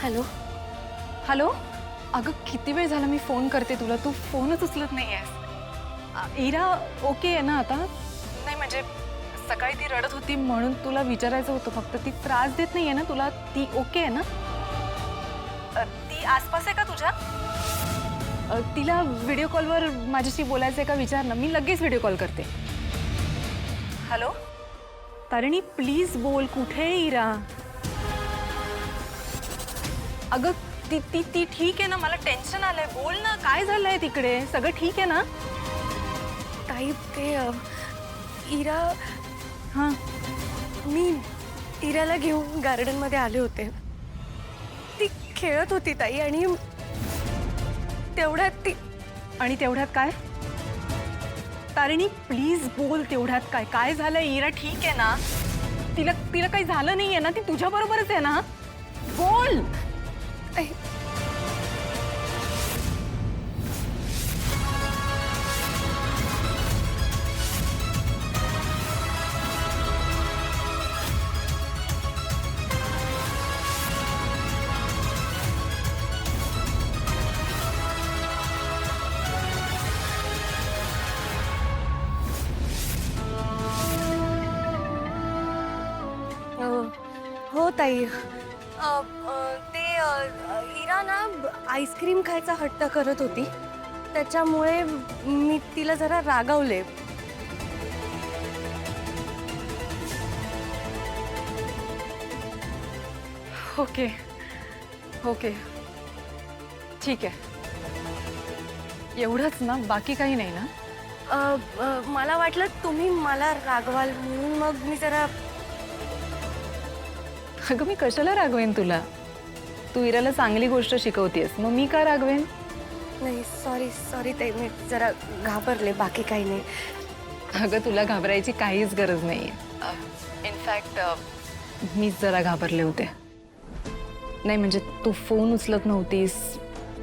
Hello hello. अगं किती वेळ झाला मी फोन करते तुला, तू फोनच उचलत नाही आहेस. इरा ओके आहे ना आता? नाही म्हणजे सकाळी ती रडत होती म्हणून तुला विचारायचं होतं फक्त. ती त्रास देत नाही आहे ना तुला? ती ओके आहे ना? ती आसपास आहे का तुझ्या? तिला व्हिडिओ कॉलवर माझ्याशी बोलायचं आहे का विचार ना, मी लगेच व्हिडिओ कॉल करते. हॅलो तारिणी प्लीज बोल, कुठे आहे इरा? अगं ती ती ती ठीक आहे ना? मला टेन्शन आलंय, बोल ना, काय झालंय तिकडे? सगळं ठीक आहे ना? ताई ते इरा हां मी इराला घेऊन गार्डनमध्ये आले होते. ती खेळत होती ताई आणि तेवढ्यात काय? तारिणी प्लीज बोल, तेवढ्यात काय? काय झालंय? इरा ठीक आहे ना? तिला तिला काही झालं नाहीये ना? ती तुझ्या बरोबरच आहे ना? बोल. हो ताई. ते इरा ना आईस्क्रीम खायचा हट्ट करत होती, त्याच्यामुळे मी तिला जरा रागावले. ओके ओके ठीक आहे. एवढंच ना? बाकी काही नाही ना? मला वाटलं तुम्ही मला रागवाल म्हणून मग मी जरा. अगं मी कशाला रागवेन तुला? तू इराला चांगली गोष्ट शिकवतेस, मग मी का रागवेन? नाही सॉरी ताई, मी जरा घाबरले, बाकी काही नाही. अगं तुला घाबरायची काहीच गरज नाही आहे. इनफॅक्ट मीच जरा घाबरले होते. नाही म्हणजे तू फोन उचलत नव्हतीस,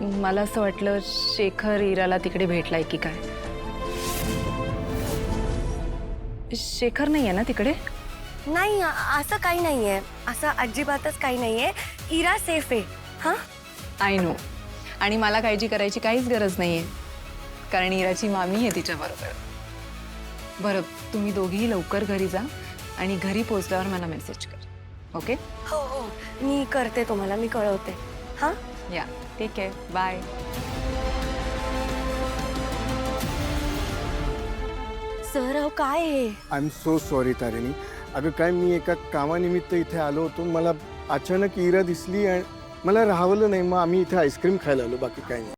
मला असं वाटलं शेखर इराला तिकडे भेटलाय की काय. शेखर नाही आहे ना तिकडे? नाही असं काही नाही आहे, असं अजिबातच काही नाही आहे. इरा सेफ आहे. हां आय नो. आणि मला काळजी करायची काहीच गरज नाही आहे, कारण इराची मामी आहे तिच्याबरोबर. बरं तुम्ही दोघीही लवकर घरी जा आणि घरी पोहोचल्यावर मला मेसेज कर. ओके? हो मी करते, तुम्हाला मी कळवते. हां या ठीक आहे, बाय. सर काय आहे? I am so sorry Tarini. अगं काय, मी एका कामानिमित्त इथे आलो होतो, मला अचानक इरा दिसली आणि मला राहवलं नाही, मग आम्ही इथे आईस्क्रीम खायला आलो, बाकी काही नाही.